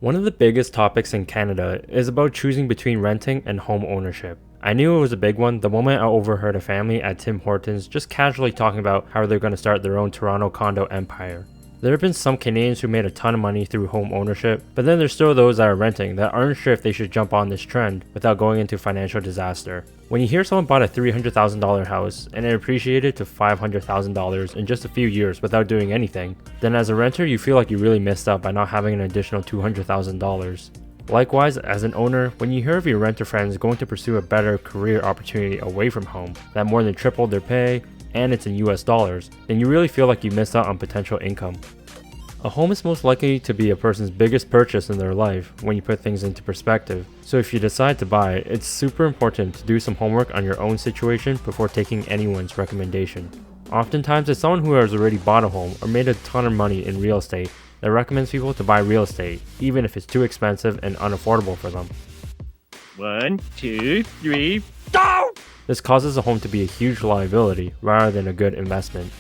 One of the biggest topics in Canada is about choosing between renting and home ownership. I knew it was a big one the moment I overheard a family at Tim Hortons just casually talking about how they're going to start their own Toronto condo empire. There have been some Canadians who made a ton of money through home ownership, but then there's still those that are renting that aren't sure if they should jump on this trend without going into financial disaster. When you hear someone bought a $300,000 house and it appreciated to $500,000 in just a few years without doing anything, then as a renter you feel like you really missed out by not having an additional $200,000. Likewise, as an owner, when you hear of your renter friends going to pursue a better career opportunity away from home that more than tripled their pay, and it's in US dollars, then you really feel like you missed out on potential income. A home is most likely to be a person's biggest purchase in their life when you put things into perspective. So if you decide to buy, it's super important to do some homework on your own situation before taking anyone's recommendation. Oftentimes it's someone who has already bought a home or made a ton of money in real estate that recommends people to buy real estate, even if it's too expensive and unaffordable for them. 1, 2, 3, go! This causes a home to be a huge liability rather than a good investment.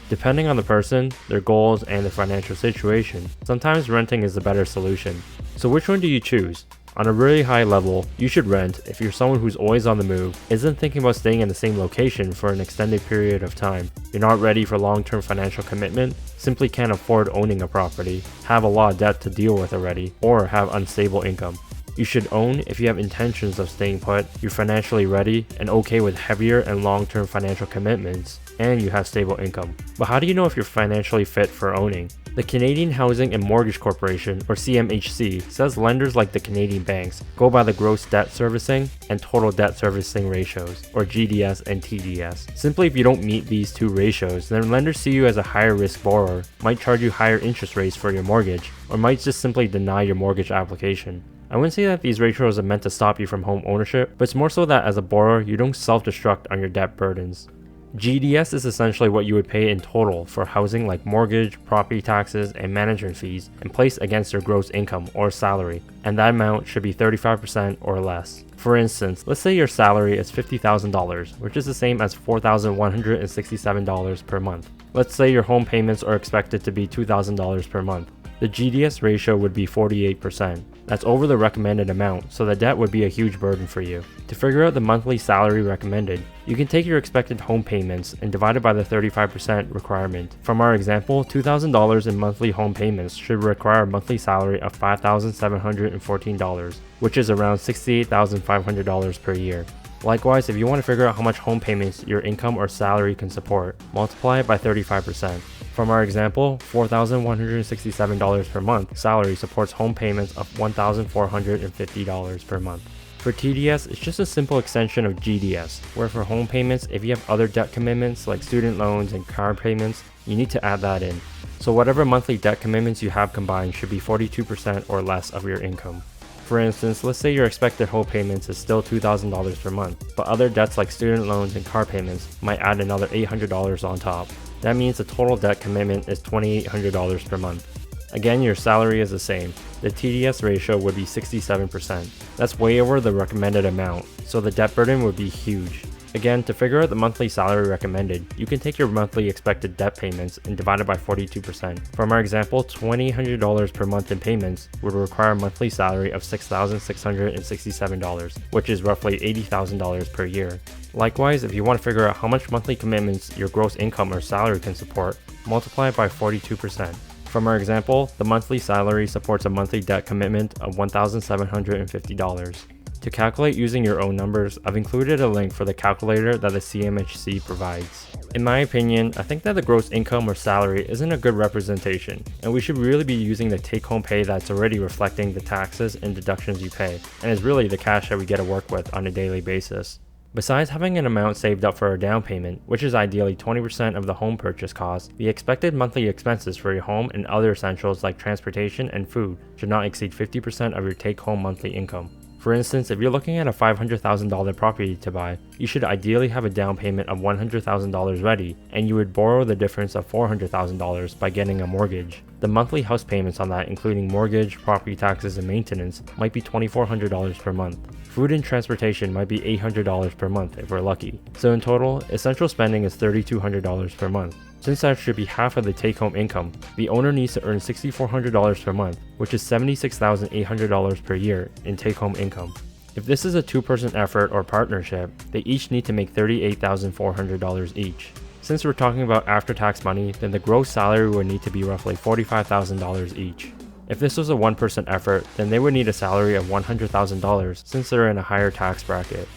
Depending on the person, their goals, and their financial situation, sometimes renting is the better solution. So which one do you choose? On a really high level, you should rent if you're someone who's always on the move, isn't thinking about staying in the same location for an extended period of time, you're not ready for long-term financial commitment, simply can't afford owning a property, have a lot of debt to deal with already, or have unstable income. You should own if you have intentions of staying put, you're financially ready and okay with heavier and long-term financial commitments, and you have stable income. But how do you know if you're financially fit for owning? The Canadian Housing and Mortgage Corporation, or CMHC, says lenders like the Canadian banks go by the gross debt servicing and total debt servicing ratios, or GDS and TDS. Simply if you don't meet these two ratios, then lenders see you as a higher risk borrower, might charge you higher interest rates for your mortgage, or might just simply deny your mortgage application. I wouldn't say that these ratios are meant to stop you from home ownership, but it's more so that as a borrower, you don't self-destruct on your debt burdens. GDS is essentially what you would pay in total for housing like mortgage, property taxes, and management fees and placed against your gross income or salary, and that amount should be 35% or less. For instance, let's say your salary is $50,000, which is the same as $4,167 per month. Let's say your home payments are expected to be $2,000 per month. The GDS ratio would be 48%. That's over the recommended amount, so the debt would be a huge burden for you. To figure out the monthly salary recommended, you can take your expected home payments and divide it by the 35% requirement. From our example, $2,000 in monthly home payments should require a monthly salary of $5,714, which is around $68,500 per year. Likewise, if you want to figure out how much home payments your income or salary can support, multiply it by 35%. From our example, $4,167 per month salary supports home payments of $1,450 per month. For TDS, it's just a simple extension of GDS, where for home payments, if you have other debt commitments like student loans and car payments, you need to add that in. So whatever monthly debt commitments you have combined should be 42% or less of your income. For instance, let's say your expected home payments is still $2,000 per month, but other debts like student loans and car payments might add another $800 on top. That means the total debt commitment is $2,800 per month. Again, your salary is the same. The TDS ratio would be 67%. That's way over the recommended amount, so the debt burden would be huge. Again, to figure out the monthly salary recommended, you can take your monthly expected debt payments and divide it by 42%. From our example, $2,800 per month in payments would require a monthly salary of $6,667, which is roughly $80,000 per year. Likewise, if you want to figure out how much monthly commitments your gross income or salary can support, multiply it by 42%. From our example, the monthly salary supports a monthly debt commitment of $1,750. To calculate using your own numbers, I've included a link for the calculator that the CMHC provides. In my opinion, I think that the gross income or salary isn't a good representation, and we should really be using the take-home pay that's already reflecting the taxes and deductions you pay, and is really the cash that we get to work with on a daily basis. Besides having an amount saved up for a down payment, which is ideally 20% of the home purchase cost, the expected monthly expenses for your home and other essentials like transportation and food should not exceed 50% of your take-home monthly income. For instance, if you're looking at a $500,000 property to buy, you should ideally have a down payment of $100,000 ready, and you would borrow the difference of $400,000 by getting a mortgage. The monthly house payments on that, including mortgage, property taxes, and maintenance, might be $2,400 per month. Food and transportation might be $800 per month if we're lucky. So in total, essential spending is $3,200 per month. Since that should be half of the take-home income, the owner needs to earn $6,400 per month, which is $76,800 per year in take-home income. If this is a two-person effort or partnership, they each need to make $38,400 each. Since we're talking about after-tax money, then the gross salary would need to be roughly $45,000 each. If this was a one-person effort, then they would need a salary of $100,000 since they're in a higher tax bracket.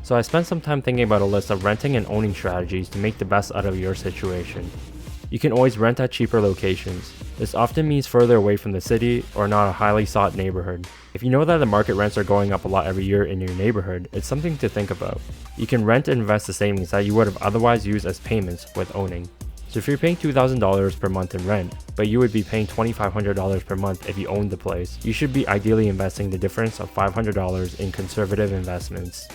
So I spent some time thinking about a list of renting and owning strategies to make the best out of your situation. You can always rent at cheaper locations. This often means further away from the city or not a highly sought neighborhood. If you know that the market rents are going up a lot every year in your neighborhood, it's something to think about. You can rent and invest the savings that you would have otherwise used as payments with owning. So if you're paying $2,000 per month in rent, but you would be paying $2,500 per month if you owned the place, you should be ideally investing the difference of $500 in conservative investments.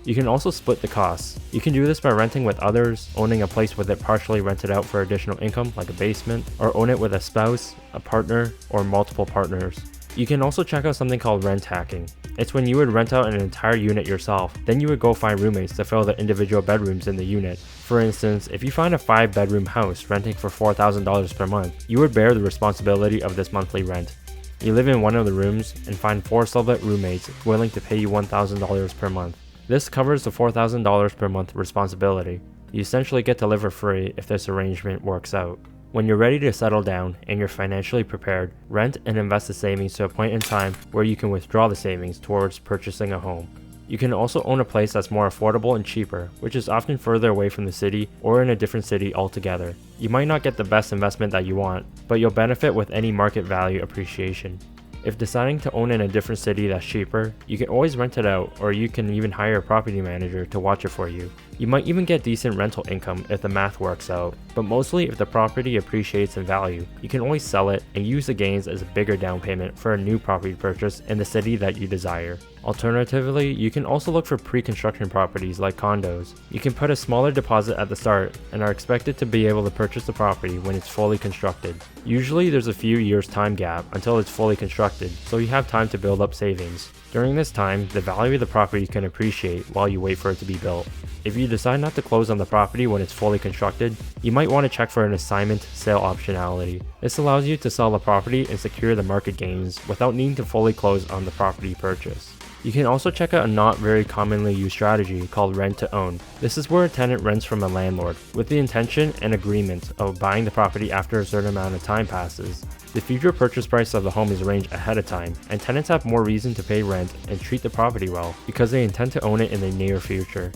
You can also split the costs. You can do this by renting with others, owning a place with it partially rented out for additional income like a basement, or own it with a spouse, a partner, or multiple partners. You can also check out something called rent hacking. It's when you would rent out an entire unit yourself, then you would go find roommates to fill the individual bedrooms in the unit. For instance, if you find a 5-bedroom house renting for $4,000 per month, you would bear the responsibility of this monthly rent. You live in one of the rooms and find 4 sublet roommates willing to pay you $1,000 per month. This covers the $4,000 per month responsibility. You essentially get to live for free if this arrangement works out. When you're ready to settle down and you're financially prepared, rent and invest the savings to a point in time where you can withdraw the savings towards purchasing a home. You can also own a place that's more affordable and cheaper, which is often further away from the city or in a different city altogether. You might not get the best investment that you want, but you'll benefit with any market value appreciation. If deciding to own in a different city that's cheaper, you can always rent it out, or you can even hire a property manager to watch it for you. You might even get decent rental income if the math works out, but mostly if the property appreciates in value, you can always sell it and use the gains as a bigger down payment for a new property purchase in the city that you desire. Alternatively, you can also look for pre-construction properties like condos. You can put a smaller deposit at the start and are expected to be able to purchase the property when it's fully constructed. Usually there's a few years time gap until it's fully constructed, so you have time to build up savings. During this time, the value of the property can appreciate while you wait for it to be built. If you decide not to close on the property when it's fully constructed, you might want to check for an assignment sale optionality. This allows you to sell the property and secure the market gains without needing to fully close on the property purchase. You can also check out a not very commonly used strategy called rent to own. This is where a tenant rents from a landlord with the intention and agreement of buying the property after a certain amount of time passes. The future purchase price of the home is arranged ahead of time, and tenants have more reason to pay rent and treat the property well because they intend to own it in the near future.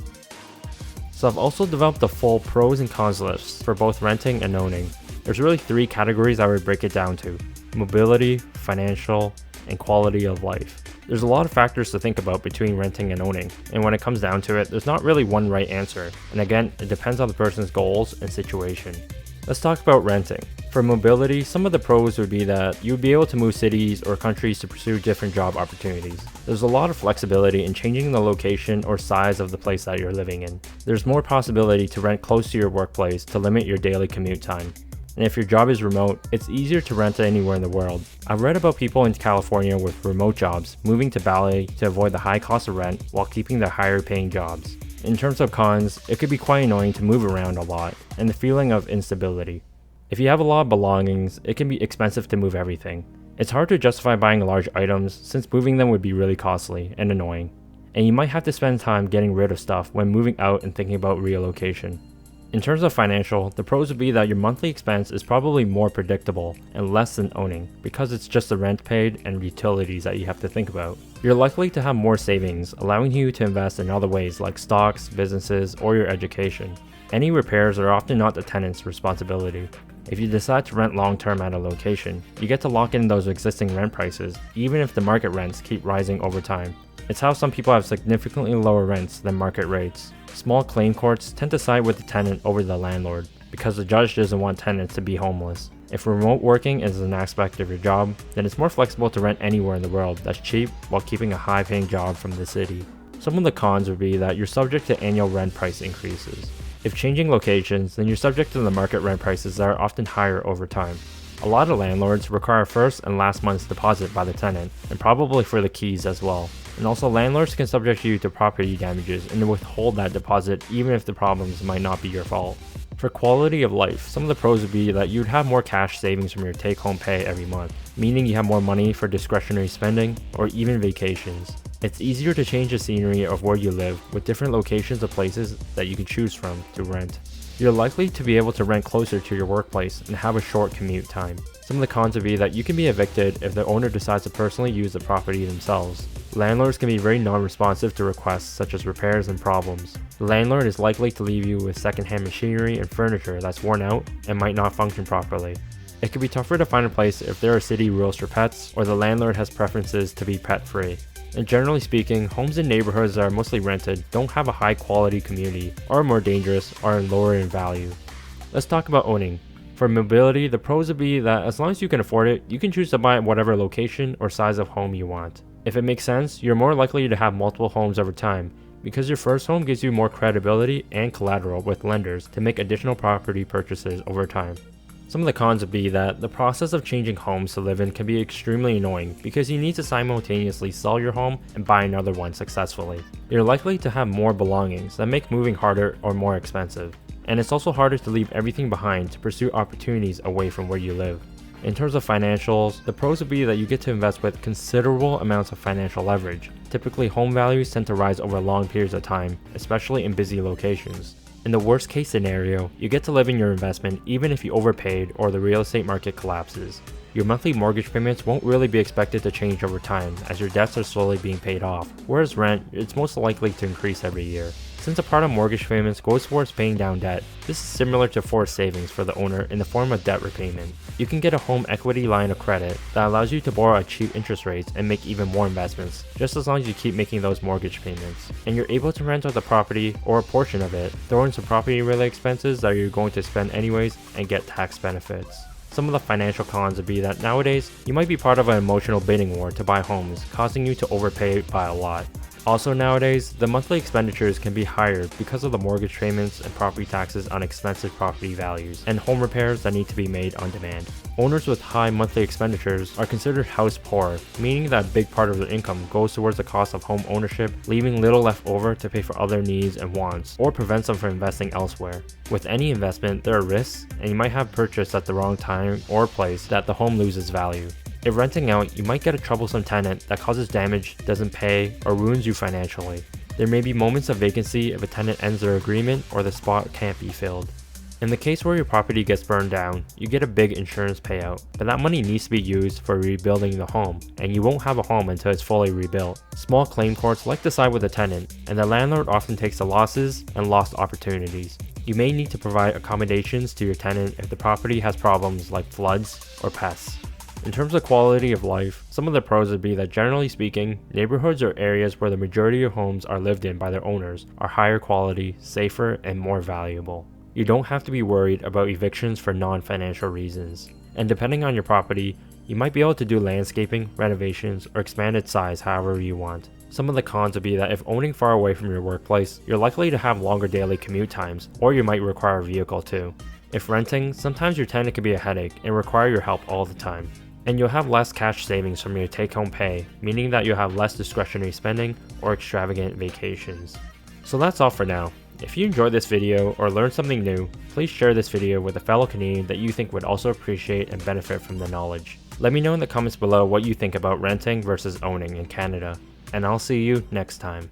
So I've also developed a full pros and cons list for both renting and owning. There's really 3 categories I would break it down to: mobility, financial, and quality of life. There's a lot of factors to think about between renting and owning, and when it comes down to it, there's not really one right answer, and again, it depends on the person's goals and situation. Let's talk about renting. For mobility, some of the pros would be that you would be able to move cities or countries to pursue different job opportunities. There's a lot of flexibility in changing the location or size of the place that you're living in. There's more possibility to rent close to your workplace to limit your daily commute time. And if your job is remote, it's easier to rent anywhere in the world. I've read about people in California with remote jobs moving to Bali to avoid the high cost of rent while keeping their higher paying jobs. In terms of cons, it could be quite annoying to move around a lot and the feeling of instability. If you have a lot of belongings, it can be expensive to move everything. It's hard to justify buying large items since moving them would be really costly and annoying. And you might have to spend time getting rid of stuff when moving out and thinking about relocation. In terms of financial, the pros would be that your monthly expense is probably more predictable and less than owning because it's just the rent paid and utilities that you have to think about. You're likely to have more savings, allowing you to invest in other ways like stocks, businesses, or your education. Any repairs are often not the tenant's responsibility. If you decide to rent long-term at a location, you get to lock in those existing rent prices, even if the market rents keep rising over time. It's how some people have significantly lower rents than market rates. Small claim courts tend to side with the tenant over the landlord because the judge doesn't want tenants to be homeless. If remote working is an aspect of your job, then it's more flexible to rent anywhere in the world that's cheap while keeping a high-paying job from the city. Some of the cons would be that you're subject to annual rent price increases. If changing locations, then you're subject to the market rent prices that are often higher over time. A lot of landlords require first and last month's deposit by the tenant, and probably for the keys as well. And also, landlords can subject you to property damages and withhold that deposit even if the problems might not be your fault. For quality of life, some of the pros would be that you'd have more cash savings from your take-home pay every month, meaning you have more money for discretionary spending or even vacations. It's easier to change the scenery of where you live with different locations of places that you can choose from to rent. You're likely to be able to rent closer to your workplace and have a short commute time. Some of the cons would be that you can be evicted if the owner decides to personally use the property themselves. Landlords can be very non-responsive to requests such as repairs and problems. The landlord is likely to leave you with secondhand machinery and furniture that's worn out and might not function properly. It can be tougher to find a place if there are city rules for pets or the landlord has preferences to be pet-free. And generally speaking, homes in neighborhoods that are mostly rented don't have a high quality community, are more dangerous, or are lower in value. Let's talk about owning. For mobility, the pros would be that as long as you can afford it, you can choose to buy whatever location or size of home you want. If it makes sense, you're more likely to have multiple homes over time, because your first home gives you more credibility and collateral with lenders to make additional property purchases over time. Some of the cons would be that the process of changing homes to live in can be extremely annoying because you need to simultaneously sell your home and buy another one successfully. You're likely to have more belongings that make moving harder or more expensive. And it's also harder to leave everything behind to pursue opportunities away from where you live. In terms of financials, the pros would be that you get to invest with considerable amounts of financial leverage. Typically, home values tend to rise over long periods of time, especially in busy locations. In the worst case scenario, you get to live in your investment even if you overpaid or the real estate market collapses. Your monthly mortgage payments won't really be expected to change over time as your debts are slowly being paid off, whereas rent, it's most likely to increase every year. Since a part of mortgage payments goes towards paying down debt, this is similar to forced savings for the owner in the form of debt repayment. You can get a home equity line of credit that allows you to borrow at cheap interest rates and make even more investments, just as long as you keep making those mortgage payments. And you're able to rent out the property or a portion of it, throw in some property-related expenses that you're going to spend anyways, and get tax benefits. Some of the financial cons would be that nowadays, you might be part of an emotional bidding war to buy homes, causing you to overpay by a lot. Also nowadays, the monthly expenditures can be higher because of the mortgage payments and property taxes on expensive property values, and home repairs that need to be made on demand. Owners with high monthly expenditures are considered house poor, meaning that a big part of their income goes towards the cost of home ownership, leaving little left over to pay for other needs and wants, or prevents them from investing elsewhere. With any investment, there are risks, and you might have purchased at the wrong time or place that the home loses value. If renting out, you might get a troublesome tenant that causes damage, doesn't pay, or ruins you financially. There may be moments of vacancy if a tenant ends their agreement or the spot can't be filled. In the case where your property gets burned down, you get a big insurance payout, but that money needs to be used for rebuilding the home, and you won't have a home until it's fully rebuilt. Small claim courts like to side with the tenant, and the landlord often takes the losses and lost opportunities. You may need to provide accommodations to your tenant if the property has problems like floods or pests. In terms of quality of life, some of the pros would be that generally speaking, neighborhoods or areas where the majority of homes are lived in by their owners are higher quality, safer, and more valuable. You don't have to be worried about evictions for non-financial reasons. And depending on your property, you might be able to do landscaping, renovations, or expand its size however you want. Some of the cons would be that if owning far away from your workplace, you're likely to have longer daily commute times, or you might require a vehicle too. If renting, sometimes your tenant can be a headache and require your help all the time. And you'll have less cash savings from your take-home pay, meaning that you'll have less discretionary spending or extravagant vacations. So that's all for now. If you enjoyed this video or learned something new, please share this video with a fellow Canadian that you think would also appreciate and benefit from the knowledge. Let me know in the comments below what you think about renting versus owning in Canada, and I'll see you next time.